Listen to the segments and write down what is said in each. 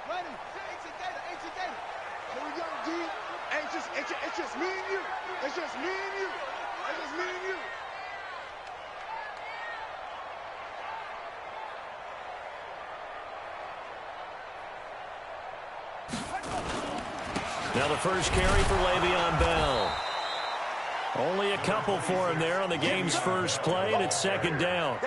Here we go, D. It's just me and you. It's just me and you. It's just me and you. Now the first carry for Le'Veon Bell. Only a couple for him there on the game's first play, and it's second down.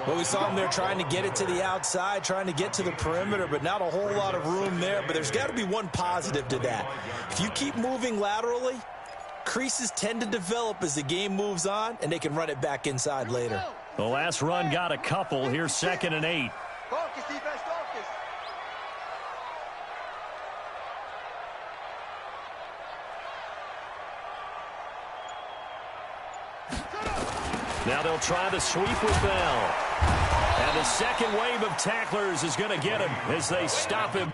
Well, we saw him there trying to get it to the outside, trying to get to the perimeter, but not a whole lot of room there. But there's got to be one positive to that. If you keep moving laterally, creases tend to develop as the game moves on, and they can run it back inside later. The last run got a couple. Here's 2nd and 8. Focus, defense, focus. Now they'll try the sweep with Bell. And the second wave of tacklers is going to get him as they stop him.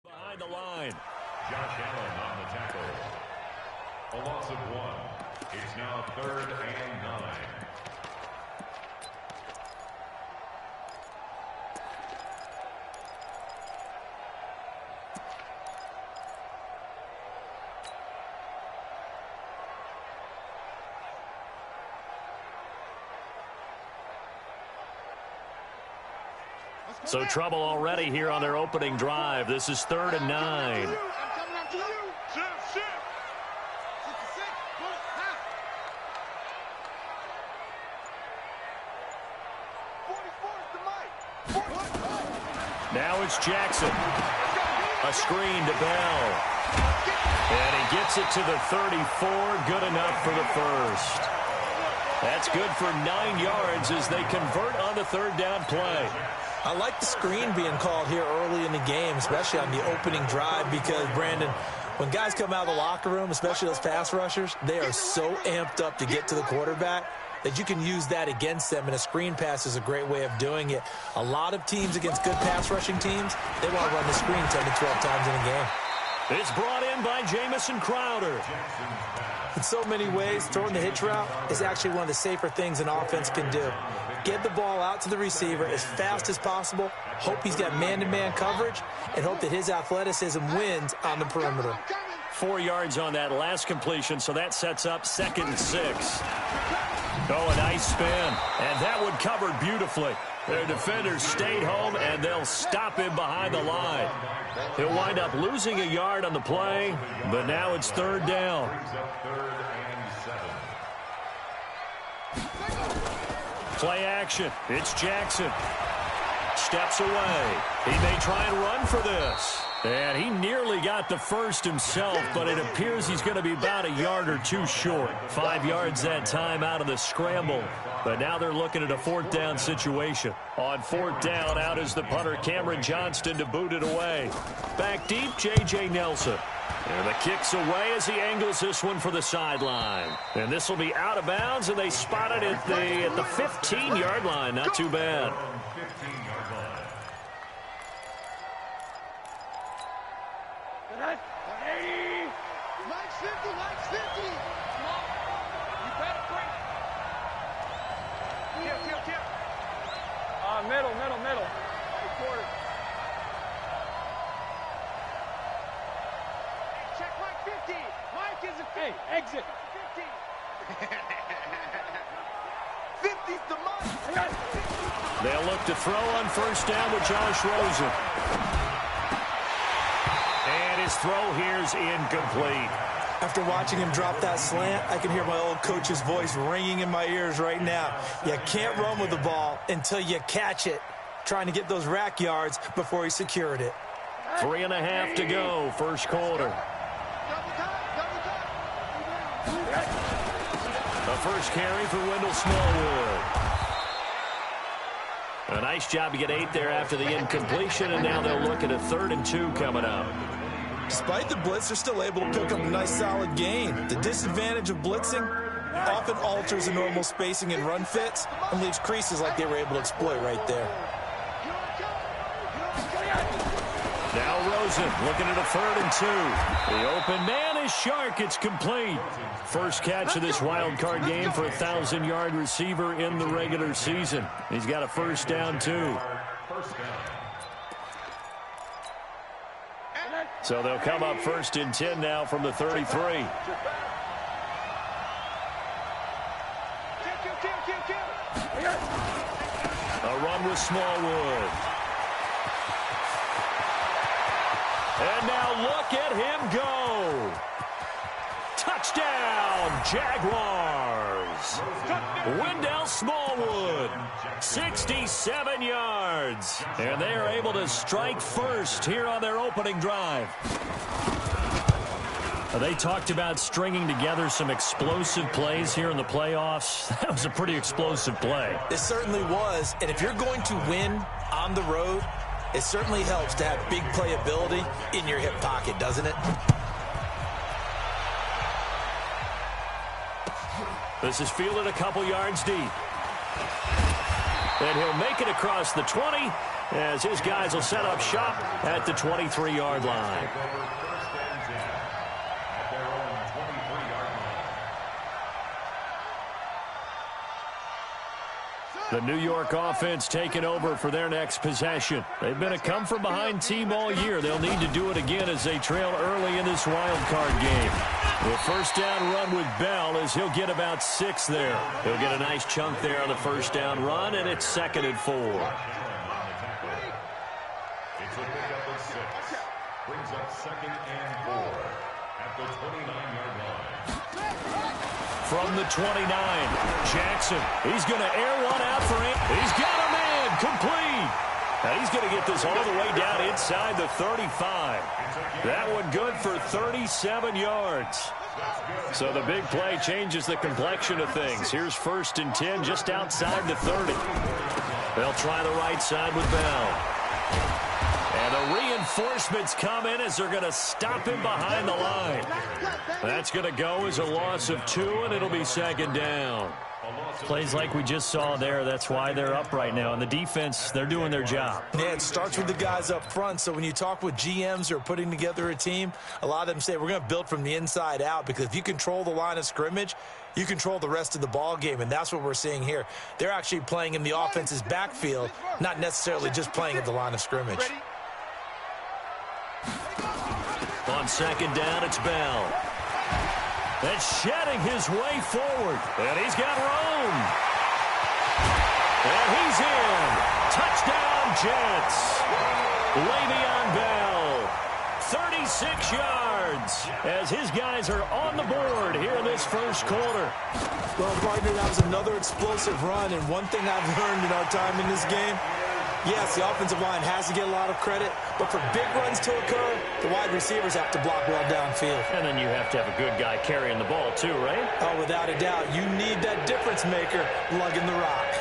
Behind the line. Josh Allen on the tackle. A loss of 1. It's now 3rd and 9. So trouble already here on their opening drive. This is 3rd and 9. Now it's Jackson. A screen to Bell. And he gets it to the 34. Good enough for the first. That's good for 9 yards as they convert on the 3rd down play. I like the screen being called here early in the game, especially on the opening drive, because, Brandon, when guys come out of the locker room, especially those pass rushers, they are so amped up to get to the quarterback that you can use that against them, and a screen pass is a great way of doing it. A lot of teams against good pass rushing teams, they want to run the screen 10 to 12 times in a game. It's brought in by Jamison Crowder. In so many ways, throwing the hitch route is actually one of the safer things an offense can do. Get the ball out to the receiver as fast as possible, hope he's got man-to-man coverage, and hope that his athleticism wins on the perimeter. 4 yards on that last completion, so that sets up 2nd and 6. Oh, a nice spin, and that one covered beautifully. Their defenders stayed home, and they'll stop him behind the line. He'll wind up losing a yard on the play, but now it's 3rd down. Play action. It's Jackson. Steps away. He may try and run for this. And he nearly got the first himself, but it appears he's going to be about a yard or two short. 5 yards that time out of the scramble. But now they're looking at a 4th down situation. On 4th down, out is the punter, Cameron Johnston, to boot it away. Back deep, J.J. Nelson. And the kick's away as he angles this one for the sideline. And this will be out of bounds, and they spot it at the 15-yard line. Not too bad. 180. Mike's 50, Mike's 50. Come on. You better bring it. Kill. Middle. Quarter. Check Mike 50. Mike is a 50. Hey, exit. 50. 50's the Mike. They'll look to throw on first down with Josh Rosen. And his throw here's incomplete. After watching him drop that slant, I can hear my old coach's voice ringing in my ears right now. You can't run with the ball until you catch it. Trying to get those rack yards before he secured it. 3.5 to go, first quarter. The first carry for Wendell Smallwood. A nice job to get 8 there after the incompletion, and now they'll look at a 3rd and 2 coming up. Despite the blitz, they're still able to pick up a nice, solid gain. The disadvantage of blitzing often alters the normal spacing and run fits and leaves creases like they were able to exploit right there. Now Rosen looking at a 3rd and 2. The open man is Shark. It's complete. First catch of this wild card game for a 1,000-yard receiver in the regular season. He's got a first down, too. So they'll come up 1st and 10 now from the 33. A run with Smallwood. And now look at him go. Touchdown, Jaguars. Wendell Smallwood, 67 yards. And they are able to strike first here on their opening drive. They talked about stringing together some explosive plays here in the playoffs. That was a pretty explosive play. It certainly was. And if you're going to win on the road, it certainly helps to have big playability in your hip pocket, doesn't it? This is fielded a couple yards deep. And he'll make it across the 20 as his guys will set up shop at the 23-yard line. The New York offense taking over for their next possession. They've been a come-from-behind team all year. They'll need to do it again as they trail early in this wild card game. The first down run with Bell as he'll get about 6 there. He'll get a nice chunk there on the first down run, and it's 2nd and 4. It's a pickup of 6. Brings up 2nd and 4 at the 29-yard line. From the 29, Jackson. He's going to air one out for him. He's got a man complete. Now he's going to get this all the way down inside the 35. That one good for 37 yards. So the big play changes the complexion of things. Here's 1st and 10 just outside the 30. They'll try the right side with Bell. And the reinforcements come in as they're going to stop him behind the line. That's going to go as a loss of 2, and it'll be 2nd down. Plays like we just saw there, that's why they're up right now. And the defense, they're doing their job. Yeah, it starts with the guys up front. So when you talk with GMs who are putting together a team, a lot of them say we're going to build from the inside out, because if you control the line of scrimmage, you control the rest of the ball game, and that's what we're seeing here. They're actually playing in the offense's backfield, not necessarily just playing at the line of scrimmage. On 2nd down, it's Bell. And shedding his way forward. And he's got room. And he's in. Touchdown, Jets. Le'Veon Bell, 36 yards, as his guys are on the board here in this first quarter. Well, partner, that was another explosive run, and one thing I've learned in our time in this game, yes, the offensive line has to get a lot of credit, but for big runs to occur, the wide receivers have to block well downfield. And then you have to have a good guy carrying the ball too, right? Oh, without a doubt. You need that difference maker lugging the rock.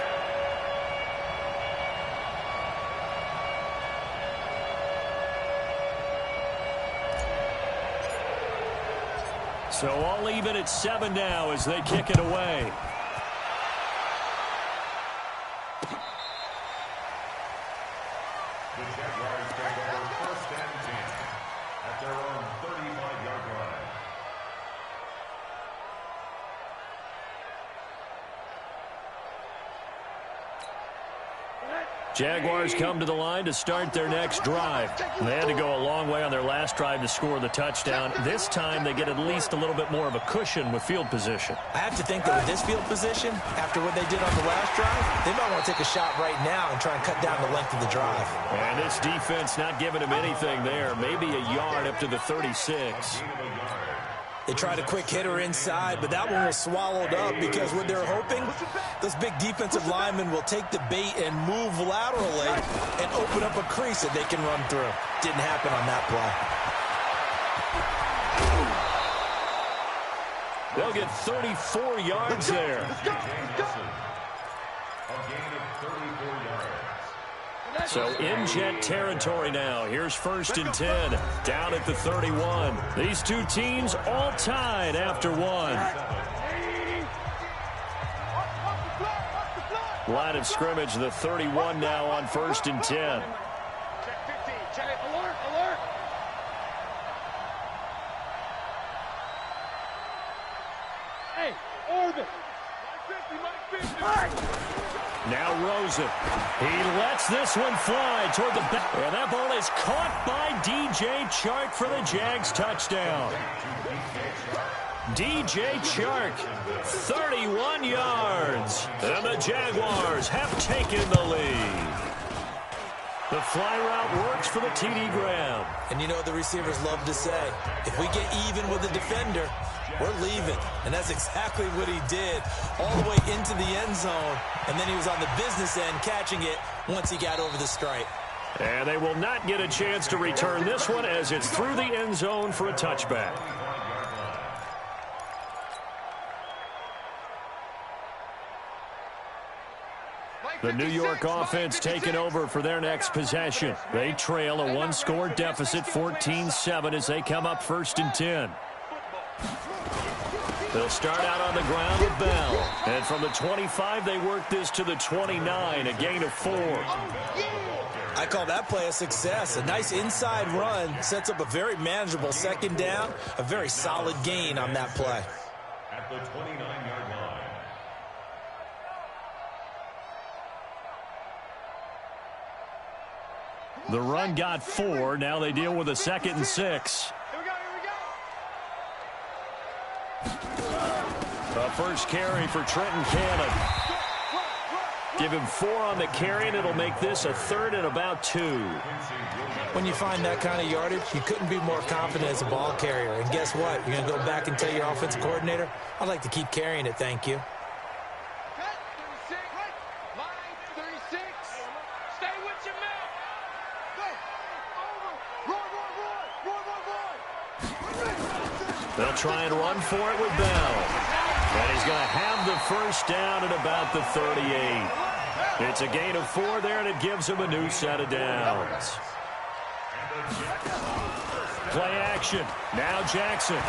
So all even at 7 now as they kick it away. The Jaguars take over 1st and 10 at their own Jaguars come to the line to start their next drive. They had to go a long way on their last drive to score the touchdown. This time they get at least a little bit more of a cushion with field position. I have to think that with this field position, after what they did on the last drive, they might want to take a shot right now and try and cut down the length of the drive. And this defense not giving him anything there. Maybe a yard up to the 36. They tried a quick hitter inside, but that one was swallowed up because what they're hoping, those big defensive linemen will take the bait and move laterally and open up a crease that they can run through. Didn't happen on that play. They'll get 34 yards there. So in Jet territory now. Here's 1st and 10, down at the 31. These two teams all tied after one. Line of scrimmage, the 31 now on 1st and 10. Check 15. Check. Alert, alert. Hey, orbit. Mike 50, Mike 50. Now Rosen. He lets this one fly toward the back. And that ball is caught by DJ Chark for the Jags touchdown. DJ Chark, 31 yards. And the Jaguars have taken the lead. The fly route works for the TD Graham. And you know the receivers love to say, if we get even with the defender, we're leaving. And that's exactly what he did all the way into the end zone. And then he was on the business end catching it once he got over the stripe. And they will not get a chance to return this one as it's through the end zone for a touchback. The New York offense taking over for their next possession. They trail a one-score deficit, 14-7, as they come up 1st and 10. They'll start out on the ground with Bell. And from the 25, they work this to the 29, a gain of 4. I call that play a success. A nice inside run sets up a very manageable 2nd down, a very solid gain on that play. At the 29-yard line. The run got 4. Now they deal with a 2nd and 6. The first carry for Trenton Cannon. Give him 4 on the carry, and it'll make this a 3rd and about 2. When you find that kind of yardage, you couldn't be more confident as a ball carrier. And guess what? You're going to go back and tell your offensive coordinator, I'd like to keep carrying it, thank you. They'll try and run for it with Bell. And he's going to have the first down at about the 38. It's a gain of 4 there, and it gives him a new set of downs. Play action. Now Jackson.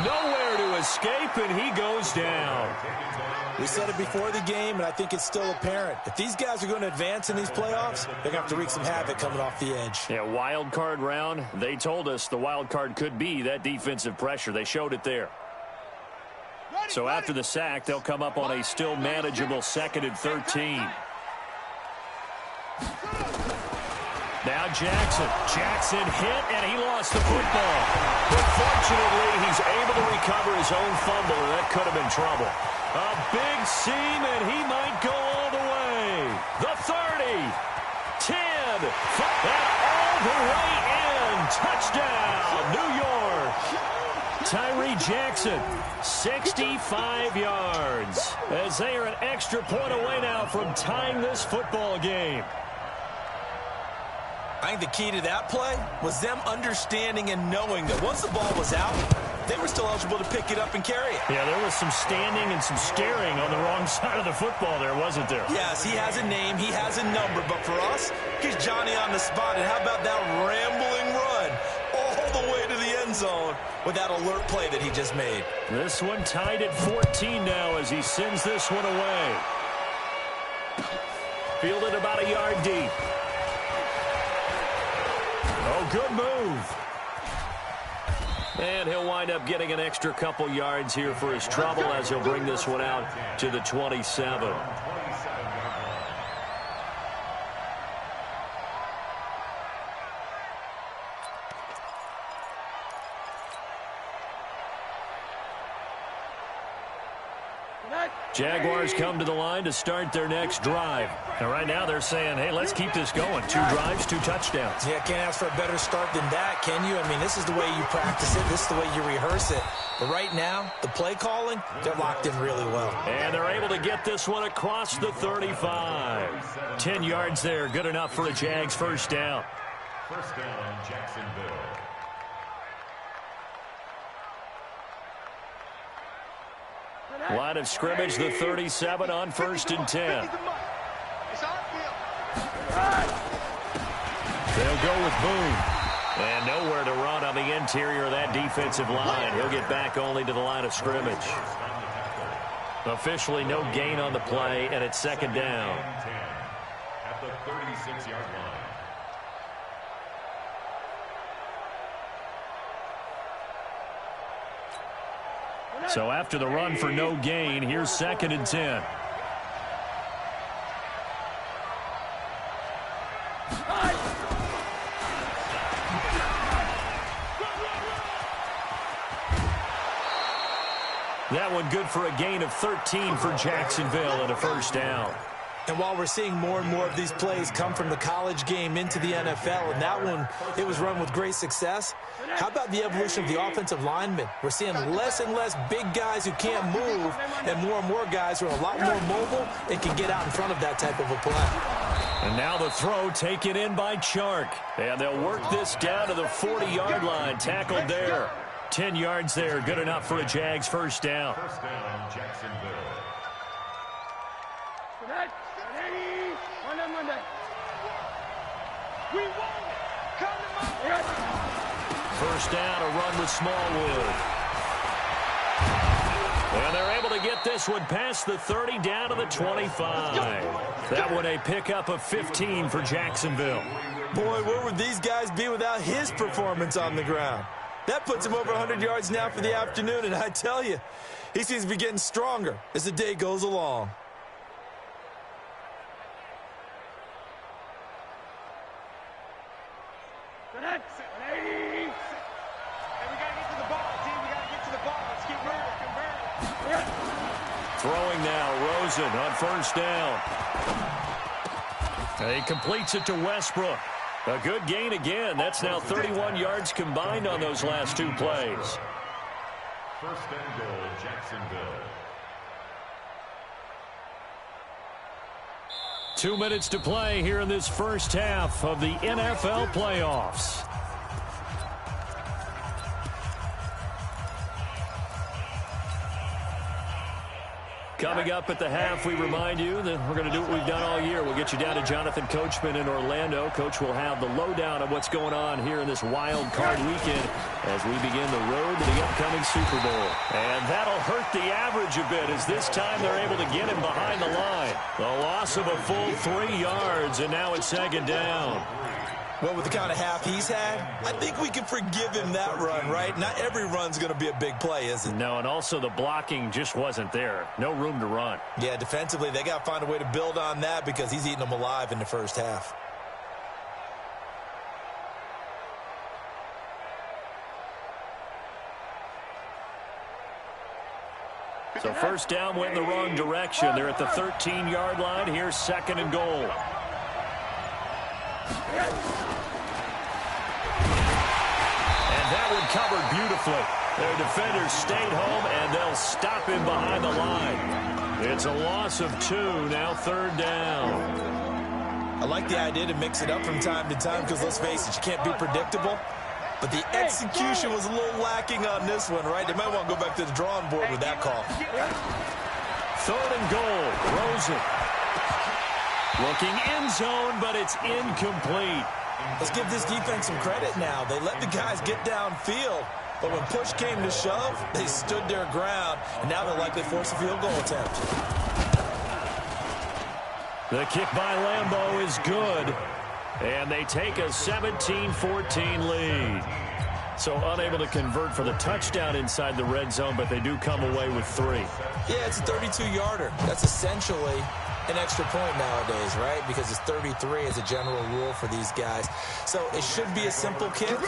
Nowhere to escape, and he goes down. We said it before the game, and I think it's still apparent. If these guys are going to advance in these playoffs, they're going to have to wreak some havoc coming off the edge. Yeah, wild card round. They told us the wild card could be that defensive pressure. They showed it there. So after the sack, they'll come up on a still manageable 2nd and 13. Now Jackson. Jackson hit, and he lost the football. But fortunately, he's able to recover his own fumble, and that could have been trouble. A big seam, and he might go all the way. The 30, 10, and all the way in. Touchdown, New York. Tyree Jackson, 65 yards, as they are an extra point away now from tying this football game. I think the key to that play was them understanding and knowing that once the ball was out, they were still eligible to pick it up and carry it. Yeah, there was some standing and some staring on the wrong side of the football there, wasn't there? Yes, he has a name, he has a number, but for us, he's Johnny on the spot. And how about that rambling run all the way to the end zone with that alert play that he just made? This one tied at 14 now as he sends this one away. Fielded about a yard deep. Oh, good move. And he'll wind up getting an extra couple yards here for his trouble as he'll bring this one out to the 27. Jaguars come to the line to start their next drive. And right now they're saying, hey, let's keep this going. 2 drives, 2 touchdowns. Yeah, can't ask for a better start than that, can you? I mean, this is the way you practice it. This is the way you rehearse it. But right now, the play calling, they're locked in really well. And they're able to get this one across the 35. 10 yards there, good enough for a Jags first down. First down, Jacksonville. Line of scrimmage, the 37 on 1st and 10. They'll go with Boone. And nowhere to run on the interior of that defensive line. He'll get back only to the line of scrimmage. Officially no gain on the play, and it's 2nd down. At the 36-yard line. So after the run for no gain, here's 2nd and 10. That one good for a gain of 13 for Jacksonville and a first down. And while we're seeing more and more of these plays come from the college game into the NFL, and that one, it was run with great success, how about the evolution of the offensive linemen? We're seeing less and less big guys who can't move and more guys who are a lot more mobile and can get out in front of that type of a play. And now the throw taken in by Chark. And they'll work this down to the 40-yard line, tackled there. 10 yards there, good enough for a Jags first down. First down, Jacksonville. First down, a run with Smallwood. And they're able to get this one past the 30 down to the 25. That one a pickup of 15 for Jacksonville. Boy, where would these guys be without his performance on the ground? That puts him over 100 yards now for the afternoon, and I tell you, he seems to be getting stronger as the day goes along. Throwing now, Rosen on first down. He completes it to Westbrook. A good gain again. That's now 31 yards combined on those last 2 plays. First and goal, Jacksonville. 2 minutes to play here in this first half of the NFL playoffs. Coming up at the half, we remind you that we're going to do what we've done all year. We'll get you down to Jonathan Coachman in Orlando. Coach will have the lowdown of what's going on here in this wild card weekend as we begin the road to the upcoming Super Bowl. And that'll hurt the average a bit as this time they're able to get him behind the line. The loss of a full 3 yards, and now it's 2nd down. Well, with the kind of half he's had, I think we can forgive him that run, right? Not every run's going to be a big play, is it? No, and also the blocking just wasn't there. No room to run. Yeah, defensively, they got to find a way to build on that because he's eating them alive in the first half. So first down went in the wrong direction. They're at the 13-yard line. Here's 2nd and goal. And that one covered beautifully. Their defenders stayed home, and they'll stop him behind the line. It's a loss of 2, now 3rd down. I like the idea to mix it up from time to time because, let's face it, you can't be predictable. But the execution was a little lacking on this one, right? They might want to go back to the drawing board with that call. 3rd and goal, Rosen. Looking end zone, but it's incomplete. Let's give this defense some credit now. They let the guys get downfield, but when push came to shove, they stood their ground, and now they'll likely force a field goal attempt. The kick by Lambeau is good, and they take a 17-14 lead. So unable to convert for the touchdown inside the red zone, but they do come away with 3. Yeah, it's a 32-yarder. That's essentially an extra point nowadays, right? Because it's 33 as a general rule for these guys. So it should be a simple kick.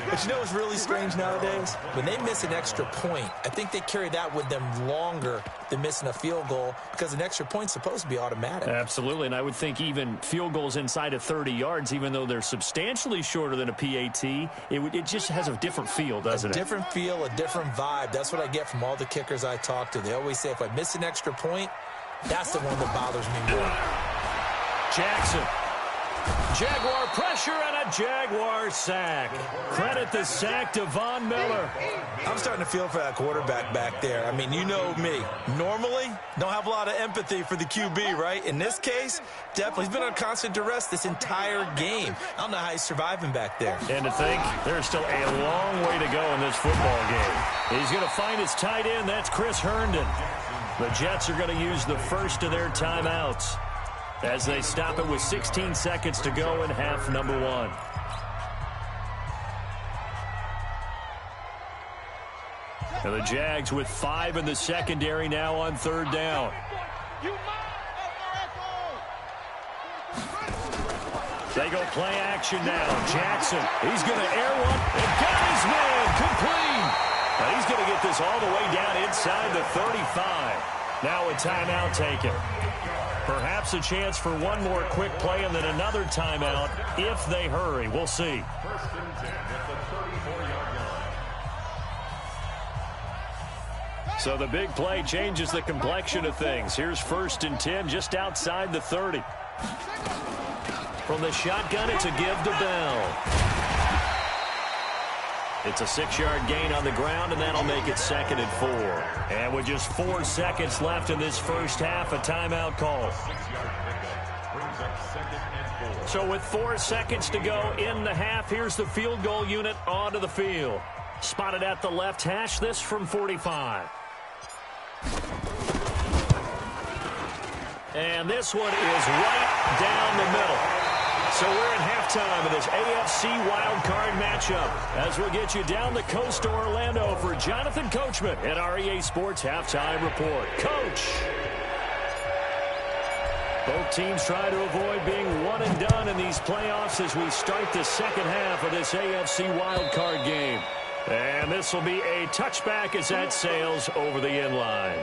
But you know what's really strange nowadays? When they miss an extra point, I think they carry that with them longer than missing a field goal because an extra point's supposed to be automatic. Absolutely, and I would think even field goals inside of 30 yards, even though they're substantially shorter than a PAT, it just has a different feel, doesn't it? A different feel, a different vibe. That's what I get from all the kickers I talk to. They always say if I miss an extra point, that's the one that bothers me more. Jackson. Jaguar pressure and a Jaguar sack. Credit the sack to Von Miller. I'm starting to feel for that quarterback back there. I mean, you know me. Normally, don't have a lot of empathy for the QB, right? In this case, definitely. He's been on constant duress this entire game. I don't know how he's surviving back there. And to think, there's still a long way to go in this football game. He's going to find his tight end. That's Chris Herndon. The Jets are going to use the first of their timeouts as they stop it with 16 seconds to go in half number one. And the Jags with 5 in the secondary now on third down. They go play action now. Jackson, he's going to air one and got his man complete. And he's going to get this all the way down inside the 35. Now a timeout taken. Perhaps a chance for one more quick play and then another timeout if they hurry. We'll see. First and 10 at the 34-yard line. So the big play changes the complexion of things. Here's first and 10 just outside the 30. From the shotgun, it's a give to Bell. It's a 6-yard gain on the ground, and that'll make it 2nd and 4. And with just 4 seconds left in this first half, a timeout call. So with 4 seconds to go in the half, here's the field goal unit onto the field. Spotted at the left hash, this from 45. And this one is right down the middle. So we're in halftime of this AFC wildcard matchup as we'll get you down the coast to Orlando for Jonathan Coachman at our EA Sports Halftime Report. Coach! Both teams try to avoid being one and done in these playoffs as we start the second half of this AFC wildcard game. And this will be a touchback as that sails over the end line.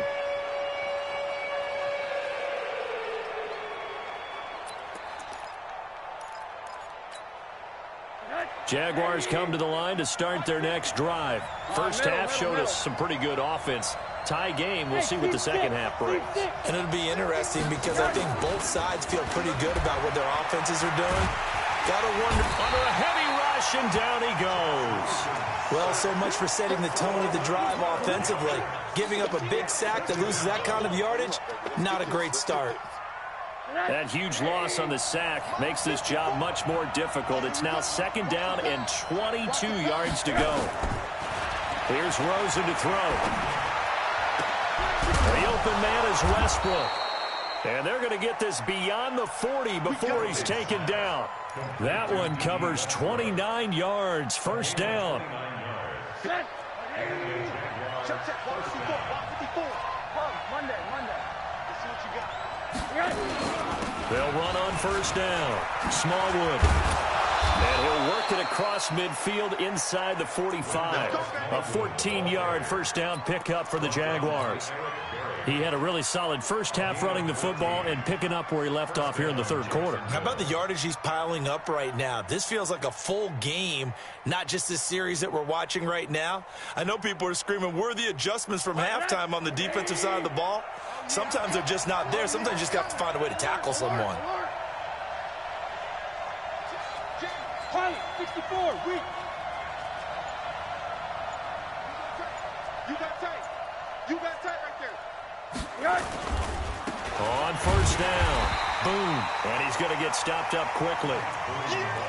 Jaguars come to the line to start their next drive. First half showed us some pretty good offense. Tie game, we'll see what the second half brings. And it'll be interesting because I think both sides feel pretty good about what their offenses are doing. Gotta wonder. Under a heavy rush, and down he goes. Well, so much for setting the tone of the drive offensively. Giving up a big sack that loses that kind of yardage, not a great start. That huge loss on the sack makes this job much more difficult. It's now 2nd down and 22 yards to go. Here's Rosen to throw. The open man is Westbrook. And they're going to get this beyond the 40 before he's taken down. That one covers 29 yards. First down. They'll run on first down. Smallwood. And he'll work it across midfield inside the 45. A 14-yard first down pickup for the Jaguars. He had a really solid first half running the football and picking up where he left off here in the third quarter. How about the yardage he's piling up right now? This feels like a full game, not just this series that we're watching right now. I know people are screaming, where are the adjustments from halftime on the defensive side of the ball? Sometimes they're just not there. Sometimes you just got to find a way to tackle someone. 64, weak. You got tight. You got tight right there. On first down. Boom. And he's going to get stopped up quickly.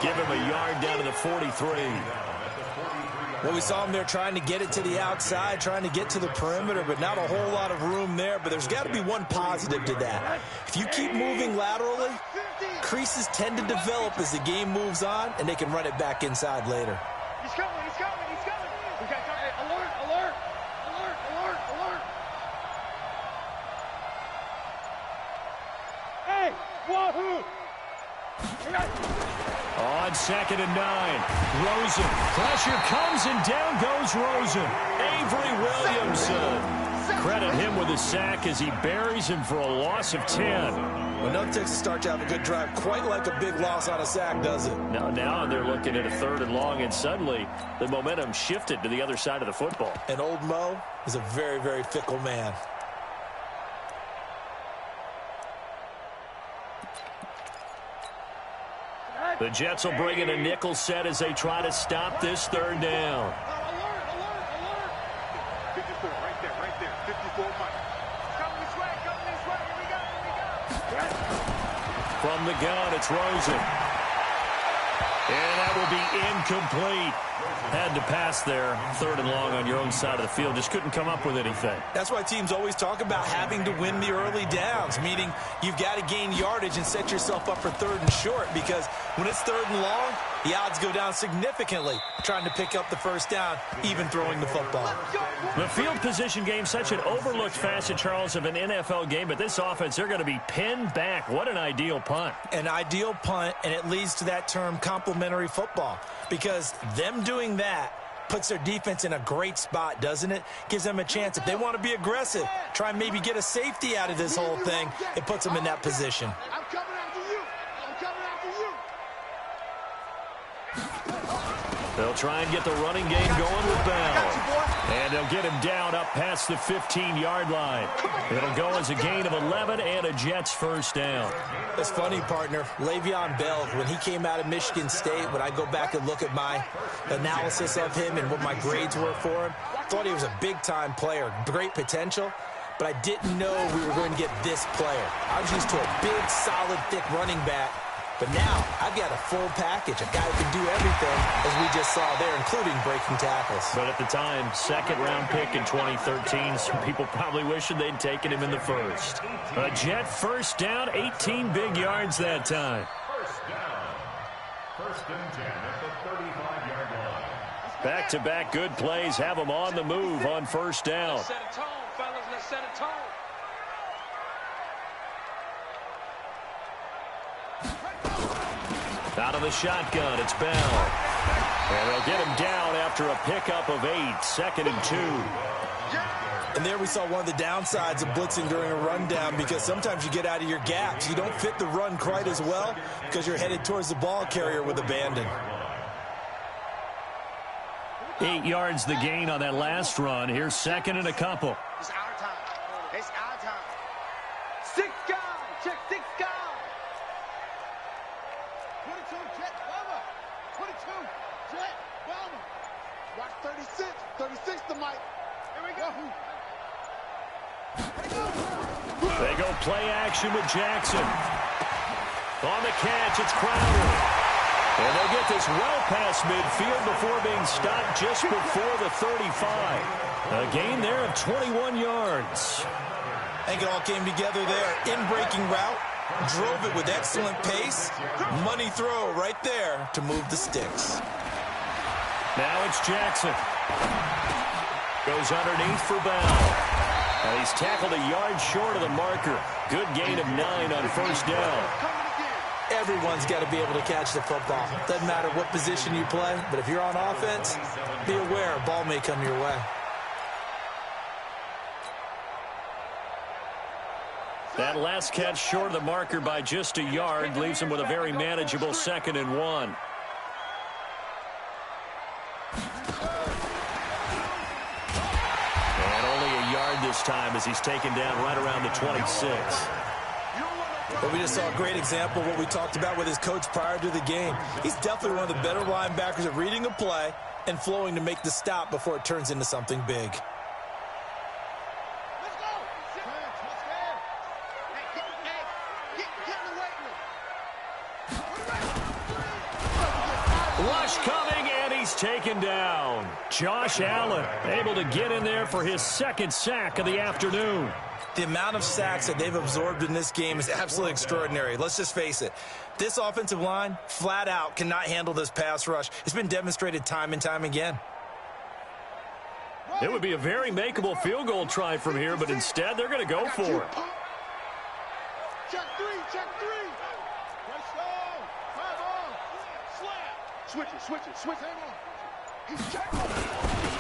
Give him a yard down to the 43. Well, we saw him there trying to get it to the outside, trying to get to the perimeter, but not a whole lot of room there. But there's got to be one positive to that. If you keep moving laterally, creases tend to develop as the game moves on, and they can run it back inside later. He's coming, he's coming, he's coming. We got alert, alert, alert, alert, alert. Hey, wahoo! On 2nd and 9, Rosen. Pressure comes and down goes Rosen. Avery Williamson. Credit him with a sack as he buries him for a loss of 10. Well, nothing takes a start to have a good drive quite like a big loss on a sack, does it? Now they're looking at a 3rd and long, and suddenly the momentum shifted to the other side of the football. And old Mo is a very, very fickle man. The Jets will bring in a nickel set as they try to stop this 3rd down. Alert, alert, alert! 54, right there, 54 Mike. Coming this way, here we go. From the gun, it's Rosen. And that will be incomplete. Had to pass there, 3rd and long on your own side of the field. Just couldn't come up with anything. That's why teams always talk about having to win the early downs, meaning you've got to gain yardage and set yourself up for 3rd and short, because when it's 3rd and long, the odds go down significantly trying to pick up the 1st down, even throwing the football. The field position game, such an overlooked facet, Charles, of an NFL game, but this offense, they're going to be pinned back. What an ideal punt. An ideal punt, and it leads to that term complementary football, because them doing that puts their defense in a great spot, doesn't it? Gives them a chance. If they want to be aggressive, try and maybe get a safety out of this whole thing, it puts them in that position. I'm coming after you. I'm coming after you. They'll try and get the running game going with Bell. And they'll get him down up past the 15-yard line. It'll go as a gain of 11 and a Jets 1st down. It's funny, partner. Le'Veon Bell, when he came out of Michigan State, when I go back and look at my analysis of him and what my grades were for him, thought he was a big-time player, great potential, but I didn't know we were going to get this player. I was used to a big, solid, thick running back. But now, I've got a full package, a guy who can do everything, as we just saw there, including breaking tackles. But at the time, 2nd-round pick in 2013, some people probably wishing they'd taken him in the 1st. A Jet 1st down, 18 big yards that time. 1st down. 1st and 10 at the 35-yard line. Back-to-back good plays have them on the move on 1st down. Let's set a tone, fellas. Let's set a tone. Out of the shotgun, it's Bell. And they'll get him down after a pickup of 8, 2nd and 2. And there we saw one of the downsides of blitzing during a rundown, because sometimes you get out of your gaps. You don't fit the run quite as well because you're headed towards the ball carrier with abandon. 8 yards the gain on that last run. Here's 2nd and a couple. It's our time. It's our time. 6 guys. Check 6 guys. 22, Jet Bubba. 22, Jet Bubba. Watch 36. 36 to Mike. Here we go. They go play action with Jackson. On the catch, it's Crowder. And they'll get this well past midfield before being stopped just before the 35. A gain there of 21 yards. I think it all came together there. In-breaking route, drove it with excellent pace. Money throw right there to move the sticks. Now it's Jackson. Goes underneath for Bell. And he's tackled a yard short of the marker. Good gain of 9 on 1st down. Everyone's got to be able to catch the football. Doesn't matter what position you play, but if you're on offense, be aware a ball may come your way. That last catch short of the marker by just a yard leaves him with a very manageable 2nd and 1. And only a yard this time as he's taken down right around the 26. But we just saw a great example of what we talked about with his coach prior to the game. He's definitely one of the better linebackers at reading a play and flowing to make the stop before it turns into something big. Rush coming, and he's taken down. Josh Allen able to get in there for his 2nd sack of the afternoon. The amount of sacks that they've absorbed in this game is absolutely extraordinary. Let's just face it. This offensive line, flat out, cannot handle this pass rush. It's been demonstrated time and time again. It would be a very makeable field goal try from here, but instead they're going to go for it. Check three, check three. Let's go. Come on. Slap. Switch it. Hang on. He's checking.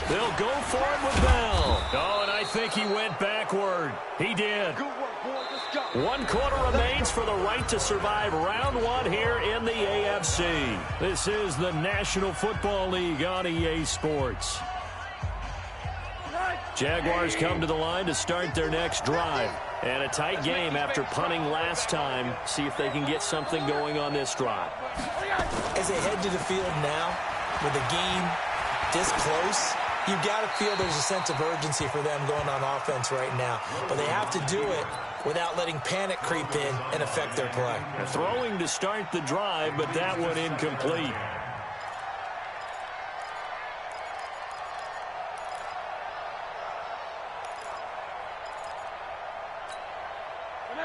They'll go for it with Bell. Oh, and I think he went backward. He did. Good work, boys. Let's go. 1 quarter remains for the right to survive round 1 here in the AFC. This is the National Football League on EA Sports. Jaguars come to the line to start their next drive. And a tight game after punting last time. See if they can get something going on this drive. As they head to the field now, with the game this close, you've got to feel there's a sense of urgency for them going on offense right now. But they have to do it without letting panic creep in and affect their play. Throwing to start the drive, but that one incomplete.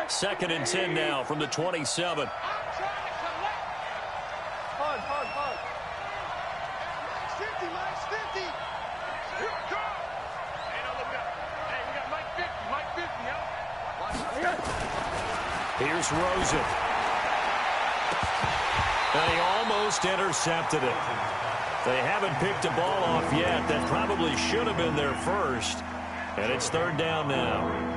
Second and 10 now from the 27. Hard. 50, Mike's 50. Here it comes. Hey, now look up. Hey, we got Mike 50, yo. Here's Rosen. And he almost intercepted it. They haven't picked a ball off yet. That probably should have been their first. And it's 3rd down now.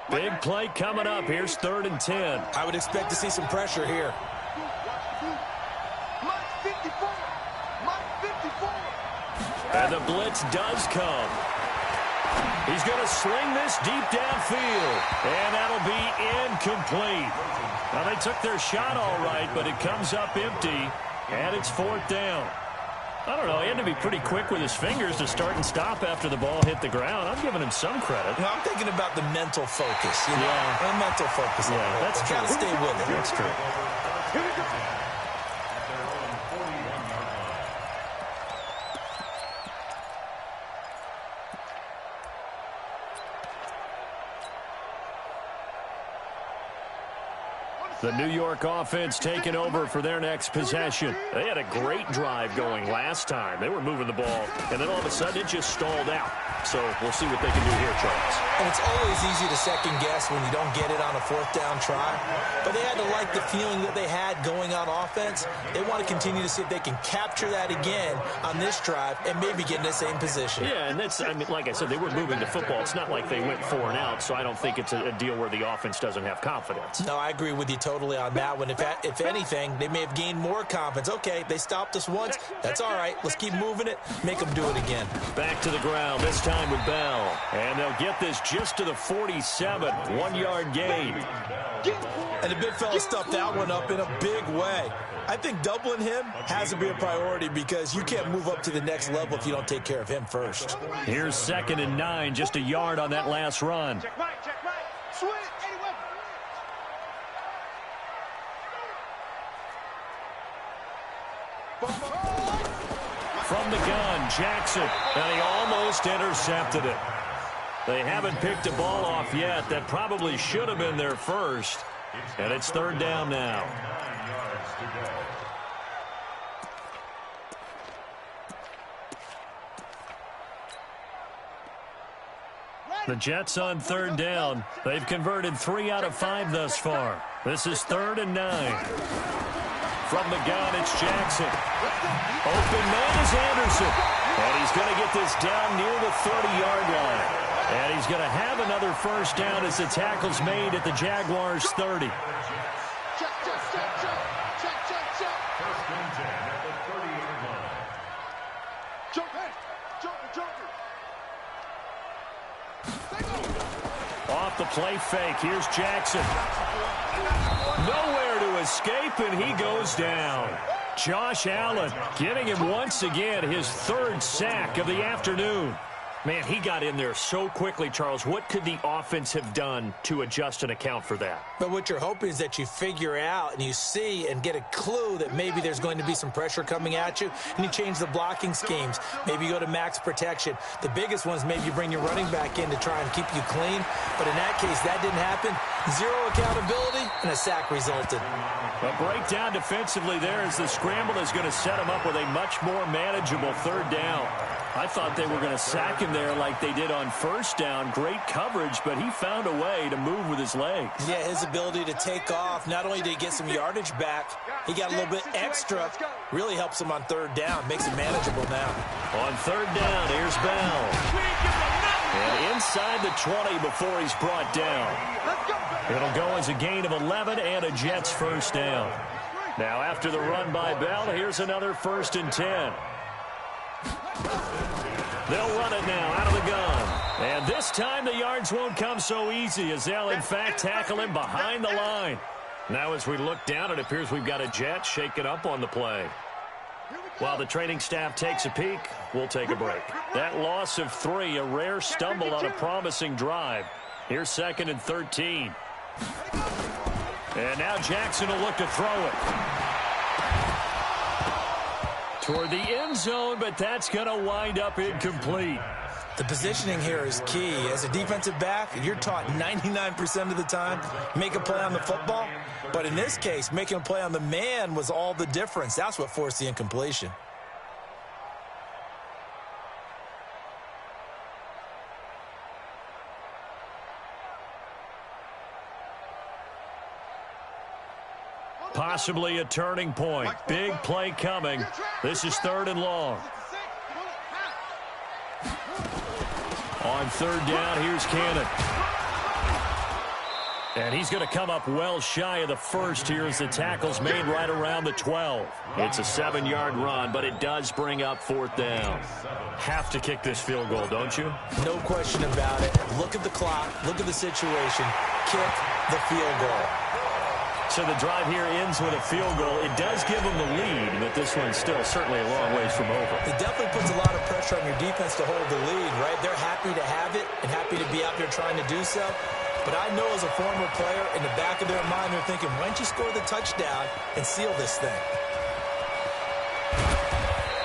Big play coming up. Here's 3rd and 10. I would expect to see some pressure here. Mike's 54. Mike's 54. And the blitz does come. He's going to sling this deep downfield. And that'll be incomplete. Now, they took their shot all right, but it comes up empty. And it's 4th down. I don't know. He had to be pretty quick with his fingers to start and stop after the ball hit the ground. I'm giving him some credit. You know, I'm thinking about the mental focus. You know? Yeah. The mental focus. Yeah, that's true. Got to stay with it. That's true. Here we go. The New York offense taking over for their next possession. They had a great drive going last time. They were moving the ball, and then all of a sudden it just stalled out. So we'll see what they can do here, Charles. And it's always easy to second guess when you don't get it on a 4th down try. But they had to like the feeling that they had going on offense. They want to continue to see if they can capture that again on this drive and maybe get in the same position. Yeah, and that's, I mean, like I said, they were moving the football. It's not like they went 4 and out, so I don't think it's a deal where the offense doesn't have confidence. No, I agree with you totally on that one. If anything, they may have gained more confidence. Okay, they stopped us once. That's all right. Let's keep moving it. Make them do it again. Back to the ground, this time with Bell. And they'll get this just to the 47. 1-yard gain. And the big fella stuffed that one up in a big way. I think doubling him has to be a priority because you can't move up to the next level if you don't take care of him first. Here's 2nd and 9, just a yard on that last run. Check right. Switch. Anyway. From the gun, Jackson, and he almost intercepted it. They haven't picked a ball off yet. That probably should have been their first. And it's 3rd down now. 9 yards to go. The Jets on 3rd down. They've converted 3 out of 5 thus far. This is 3rd and 9. From the gun, it's Jackson. Open man is Anderson. And he's going to get this down near the 30-yard line. And he's going to have another first down as the tackle's made at the Jaguars' 30. Check. First and 10 at the 30-yard line. Jumper. Off the play fake, here's Jackson. Nowhere to escape, and he goes down. Josh Allen getting him once again his 3rd sack of the afternoon. Man, he got in there so quickly, Charles. What could the offense have done to adjust and account for that? But what you're hoping is that you figure out and you see and get a clue that maybe there's going to be some pressure coming at you, and you change the blocking schemes. Maybe you go to max protection. The biggest one is maybe you bring your running back in to try and keep you clean. But in that case, that didn't happen. 0 accountability. and a sack resulted. A breakdown defensively there as the scramble is going to set him up with a much more manageable third down. I thought they were going to sack him there like they did on first down. Great coverage, but he found a way to move with his legs. Yeah, his ability to take off, not only did he get some yardage back, he got a little bit extra. Really helps him on third down, makes it manageable now. On third down, here's Bell. And inside the 20 before he's brought down. It'll go as a gain of 11 and a Jets first down. Now after the run by Bell, here's another 1st and 10. They'll run it now out of the gun. And this time the yards won't come so easy as they'll in fact tackle him behind the line. Now as we look down, it appears we've got a Jet shaken up on the play. While the training staff takes a peek, we'll take a break. That loss of 3, a rare stumble on a promising drive. Here's 2nd and 13. And now Jackson will look to throw it toward the end zone, but that's going to wind up incomplete. The positioning here is key. As a defensive back, you're taught 99% of the time, make a play on the football. But in this case, making a play on the man was all the difference. That's what forced the incompletion. Possibly a turning point. Big play coming. This is 3rd and long. On 3rd down, here's Cannon. And he's going to come up well shy of the first here as the tackle's made right around the 12. It's a 7-yard run, but it does bring up 4th down. Have to kick this field goal, don't you? No question about it. Look at the clock. Look at the situation. Kick the field goal. So the drive here ends with a field goal. It does give them the lead, but this one's still certainly a long ways from over. It definitely puts a lot of pressure on your defense to hold the lead, right? They're happy to have it and happy to be out there trying to do so. But I know as a former player, in the back of their mind, they're thinking, why don't you score the touchdown and seal this thing?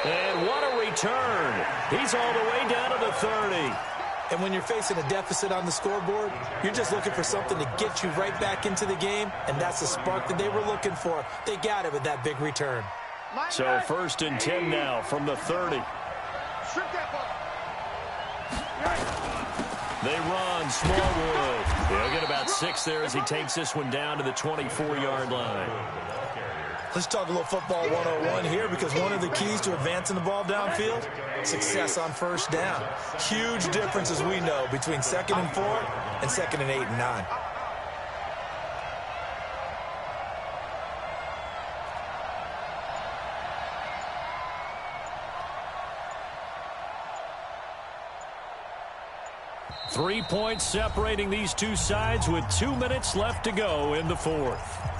And what a return. He's all the way down to the 30. And when you're facing a deficit on the scoreboard, you're just looking for something to get you right back into the game, and that's the spark that they were looking for. They got it with that big return. So 1st and 10 now from the 30. They run. Smallwood. He'll get about 6 there as he takes this one down to the 24-yard line. Let's talk a little football 101 here, because one of the keys to advancing the ball downfield, success on first down. Huge difference, as we know, between 2nd and 4 and 2nd and 8 and 9. Three points separating these two sides with 2 minutes left to go in the 4th.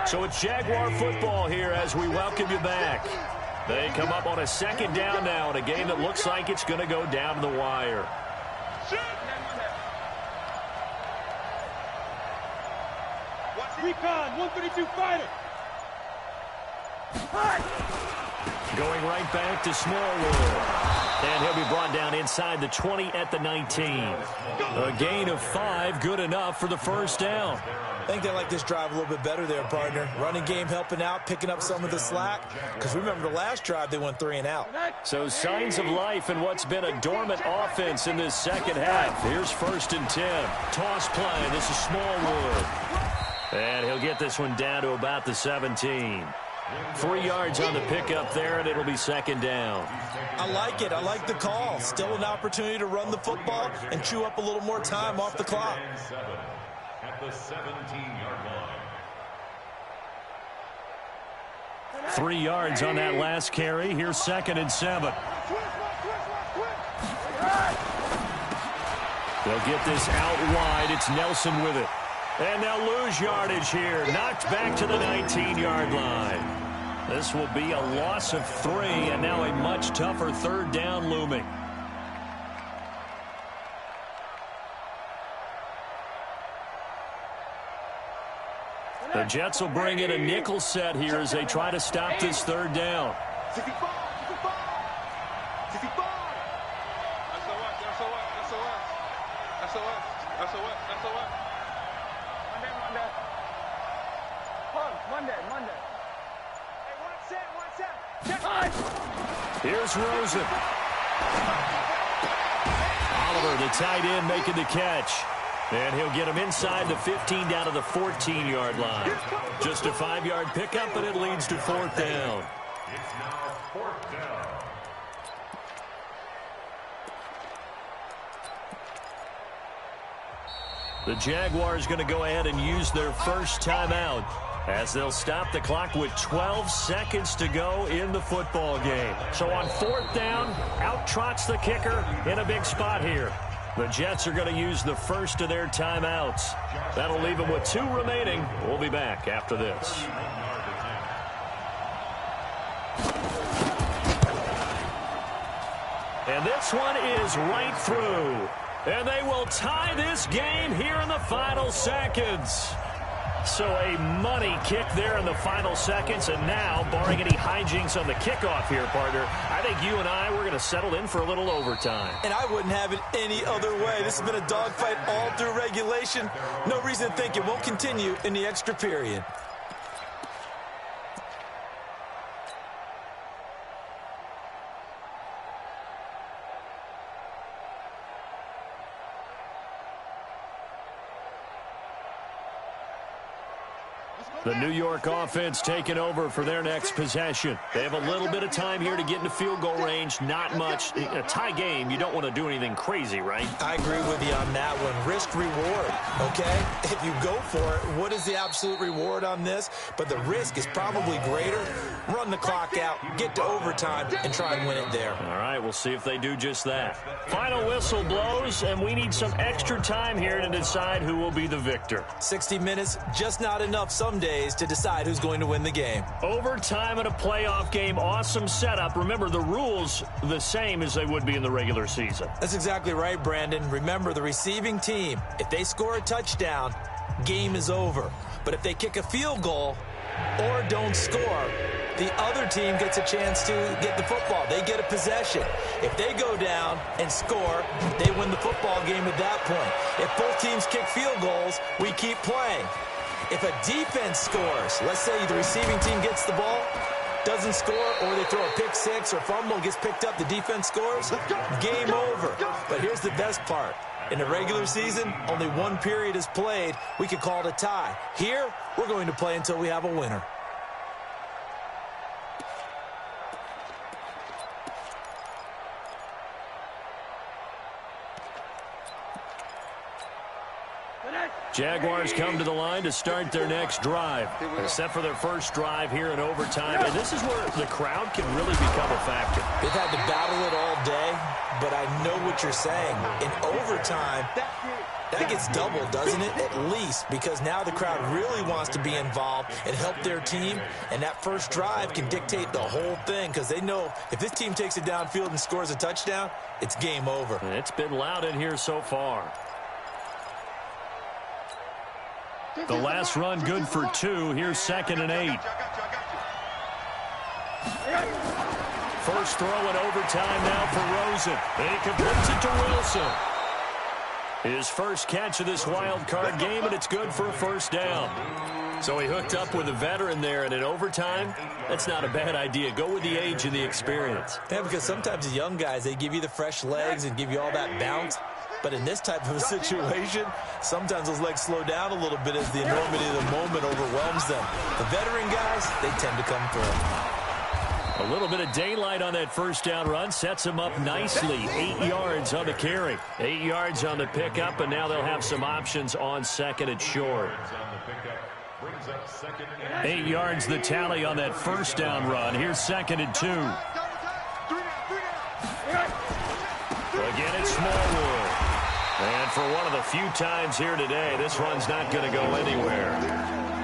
So it's Jaguar football here as we welcome you back. They come up on a 2nd down now in a game that looks like it's going to go down to the wire. Recon, 132 fighter. Going right back to Smallwood. And he'll be brought down inside the 20 at the 19. A gain of 5, good enough for the 1st down. I think they like this drive a little bit better there, partner. Running game helping out, picking up some of the slack. Because remember the last drive, they went 3 and out. So signs of life in what's been a dormant offense in this second half. Here's 1st and 10. Toss play. This is Smallwood. And he'll get this one down to about the 17. 3 yards on the pickup there, and it'll be 2nd down. I like it. I like the call. Still an opportunity to run the football and chew up a little more time off the clock. At the 17-yard line. 3 yards on that last carry. Here's 2nd and 7. They'll get this out wide. It's Nelson with it. And they'll lose yardage here. Knocked back to the 19-yard line. This will be a loss of 3, and now a much tougher 3rd down looming. The Jets will bring in a nickel set here as they try to stop this third down. 65. Monday. Hey, one set. Here's Rosen. Oliver, the tight end, making the catch. And he'll get him inside the 15 down to the 14-yard line. Just a 5-yard pickup, and it leads to fourth down. It's now fourth down. The Jaguars going to go ahead and use their first timeout as they'll stop the clock with 12 seconds to go in the football game. So on fourth down, out trots the kicker in a big spot here. The Jets are going to use the first of their timeouts. That'll leave them with 2 remaining. We'll be back after this. And this one is right through. And they will tie this game here in the final seconds. So a money kick there in the final seconds. And now, barring any hijinks on the kickoff here, partner, I think you and I, we're going to settle in for a little overtime. And I wouldn't have it any other way. This has been a dogfight all through regulation. No reason to think it won't continue in the extra period. The New York offense taking over for their next possession. They have a little bit of time here to get into field goal range. Not much. In a tie game, you don't want to do anything crazy, right? I agree with you on that one. Risk reward, okay? If you go for it, what is the absolute reward on this? But the risk is probably greater. Run the clock out, get to overtime, and try and win it there. All right, we'll see if they do just that. Final whistle blows, and we need some extra time here to decide who will be the victor. 60 minutes, just not enough some days to decide who's going to win the game. Overtime in a playoff game, awesome setup. Remember, the rules the same as they would be in the regular season. That's exactly right, Brandon. Remember, the receiving team, if they score a touchdown, game is over. But if they kick a field goal or don't score, the other team gets a chance to get the football. They get a possession. If they go down and score, they win the football game at that point. If both teams kick field goals, we keep playing. If a defense scores, let's say the receiving team gets the ball, doesn't score, or they throw a pick six or fumble, gets picked up, the defense scores, game over. But here's the best part. In the regular season, only one period is played. We could call it a tie. Here, we're going to play until we have a winner. Jaguars come to the line to start their next drive. Except for their first drive here in overtime. And this is where the crowd can really become a factor. They've had to battle it all day, but I know what you're saying. In overtime, that gets doubled, doesn't it? At least, because now the crowd really wants to be involved and help their team. And that first drive can dictate the whole thing because they know if this team takes it downfield and scores a touchdown, it's game over. And it's been loud in here so far. The last run good for 2. Here's 2nd and 8. First throw in overtime now for Rosen. And he completes it to Wilson. His first catch of this wild card game, and it's good for a first down. So he hooked up with a veteran there, and in overtime, that's not a bad idea. Go with the age and the experience. Yeah, because sometimes the young guys, they give you the fresh legs and give you all that bounce. But in this type of a situation, sometimes those legs slow down a little bit as the enormity of the moment overwhelms them. The veteran guys, they tend to come through. A little bit of daylight on that first down run sets them up nicely. 8 yards on the carry. 8 yards on the pickup, and now they'll have some options on second and short. 8 yards the tally on that first down run. Here's 2nd and 2. Again, it's Smallwood. And for one of the few times here today, this run's not going to go anywhere.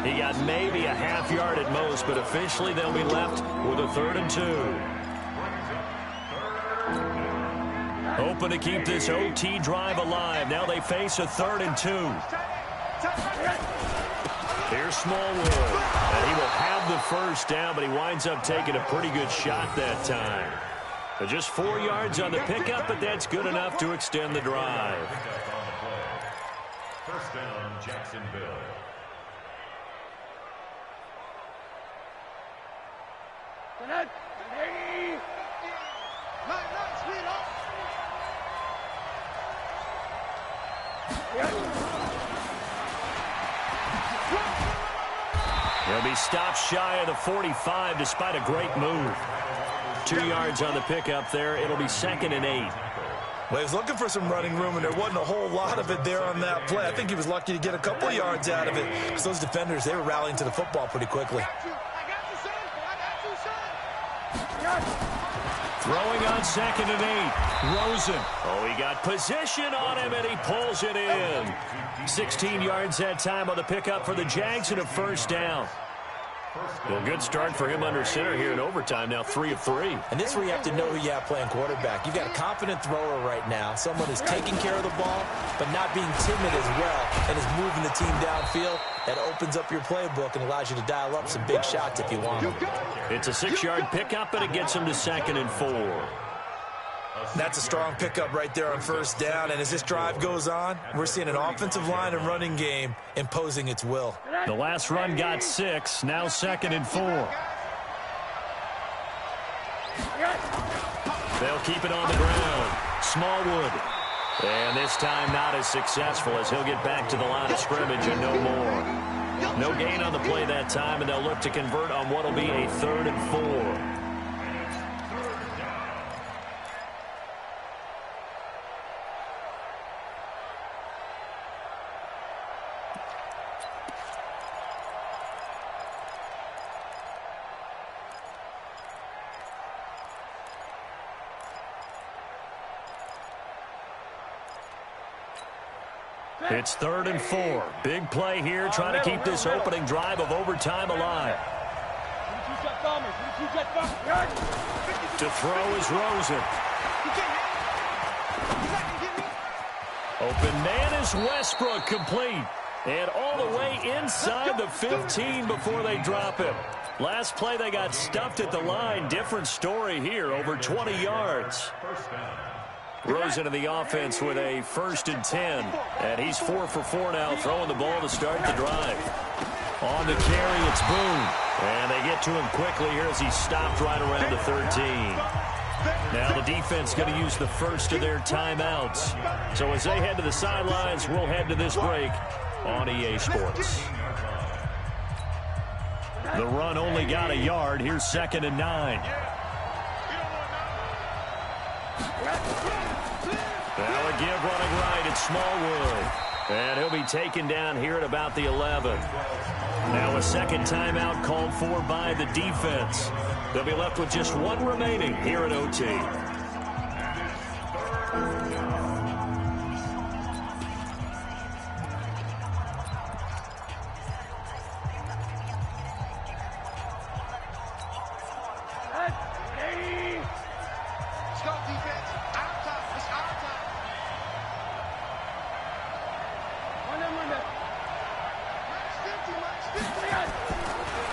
He got maybe a half yard at most, but officially they'll be left with a 3rd and 2. Hoping to keep this OT drive alive. Now they face a 3rd and 2. Here's Smallwood. And he will have the first down, but he winds up taking a pretty good shot that time. Just 4 yards on the pickup, but that's good enough to extend the drive. First down, Jacksonville. He'll be stopped shy of the 45 despite a great move. 2 yards on the pickup there. It'll be 2nd and 8. Well, he was looking for some running room, and there wasn't a whole lot of it there on that play. I think he was lucky to get a couple of yards out of it, because those defenders, they were rallying to the football pretty quickly. Throwing on 2nd and 8. Rosen. Oh, he got position on him, and he pulls it in. 16 yards that time on the pickup for the Jags and a first down. Well, good start for him under center here in overtime. Now 3 of 3. And this is where you have to know who you have playing quarterback. You've got a confident thrower right now, someone who's taking care of the ball, but not being timid as well, and is moving the team downfield. That opens up your playbook and allows you to dial up some big shots if you want them. It's a 6-yard pickup, but it gets him to 2nd and 4. That's a strong pickup right there on first down, and as this drive goes on, we're seeing an offensive line and running game imposing its will. The last run got 6, now 2nd and 4. They'll keep it on the ground. Smallwood. And this time not as successful as he'll get back to the line of scrimmage and no more. No gain on the play that time, and they'll look to convert on what will be a 3rd and 4. It's 3rd and 4. Big play here, trying to keep this opening drive of overtime alive. To throw is Rosen. Open man is Westbrook, complete. And all the way inside the 15 before they drop him. Last play they got stuffed at the line. Different story here, over 20 yards. Rosen in the offense with a 1st and 10. And he's 4 for 4 now, throwing the ball to start the drive. On the carry, it's Boone. And they get to him quickly here as he's stopped right around the 13. Now the defense going to use the first of their timeouts. So as they head to the sidelines, we'll head to this break on EA Sports. The run only got a yard. Here's 2nd and 9. Now a give running right. It's Smallwood. And he'll be taken down here at about the 11. Now a second timeout called for by the defense. They'll be left with just 1 remaining here at OT.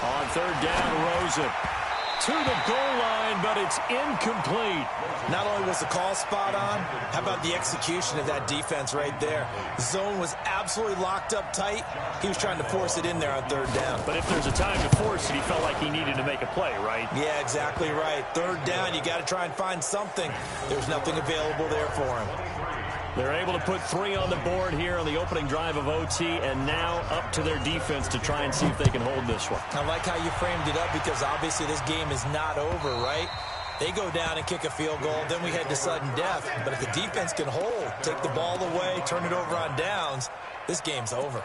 On 3rd down, Rosen to the goal line, but it's incomplete. Not only was the call spot on, how about the execution of that defense right there? The zone was absolutely locked up tight. He was trying to force it in there on 3rd down. But if there's a time to force it, he felt like he needed to make a play, right? Yeah, exactly right. 3rd down, you got to try and find something. There's nothing available there for him. They're able to put 3 on the board here on the opening drive of OT, and now up to their defense to try and see if they can hold this one. I like how you framed it up, because obviously this game is not over, right? They go down and kick a field goal, then we head to sudden death. But if the defense can hold, take the ball away, turn it over on downs, this game's over.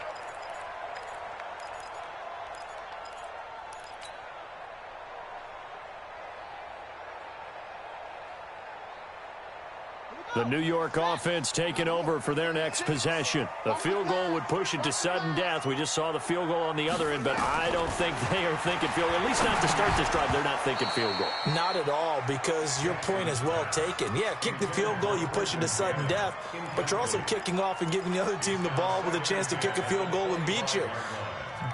The New York offense taking over for their next possession. The field goal would push it to sudden death. We just saw the field goal on the other end, but I don't think they are thinking field goal. At least not to start this drive. They're not thinking field goal. Not at all, because your point is well taken. Yeah, kick the field goal, you push it to sudden death, but you're also kicking off and giving the other team the ball with a chance to kick a field goal and beat you.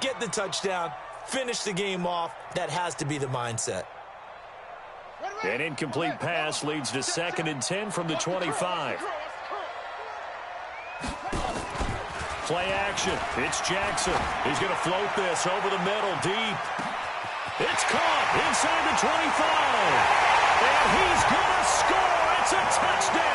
get the touchdown, finish the game off. That has to be the mindset. An incomplete pass leads to 2nd and 10 from the 25. Play action. It's Jackson. He's going to float this over the middle, deep. It's caught inside the 25. And he's going to score. It's a touchdown.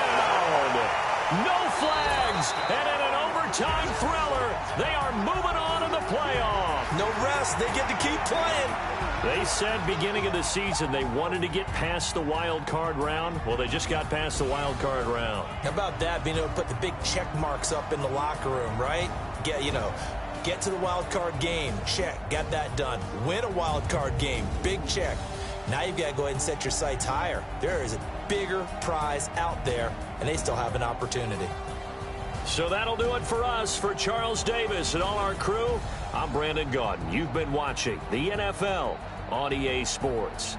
No flags. And in an overtime thriller, they are moving on in the playoff. No rest. They get to keep playing. They said beginning of the season they wanted to get past the wild card round. Well, they just got past the wild card round. How about that, being able to put the big check marks up in the locker room, right? Get to the wild card game. Check. Got that done. Win a wild card game. Big check. Now you've got to go ahead and set your sights higher. There is a bigger prize out there, and they still have an opportunity. So that'll do it for us. For Charles Davis and all our crew, I'm Brandon Gaudin. You've been watching the NFL on EA Sports.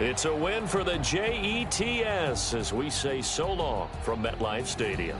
It's a win for the Jets as we say so long from MetLife Stadium.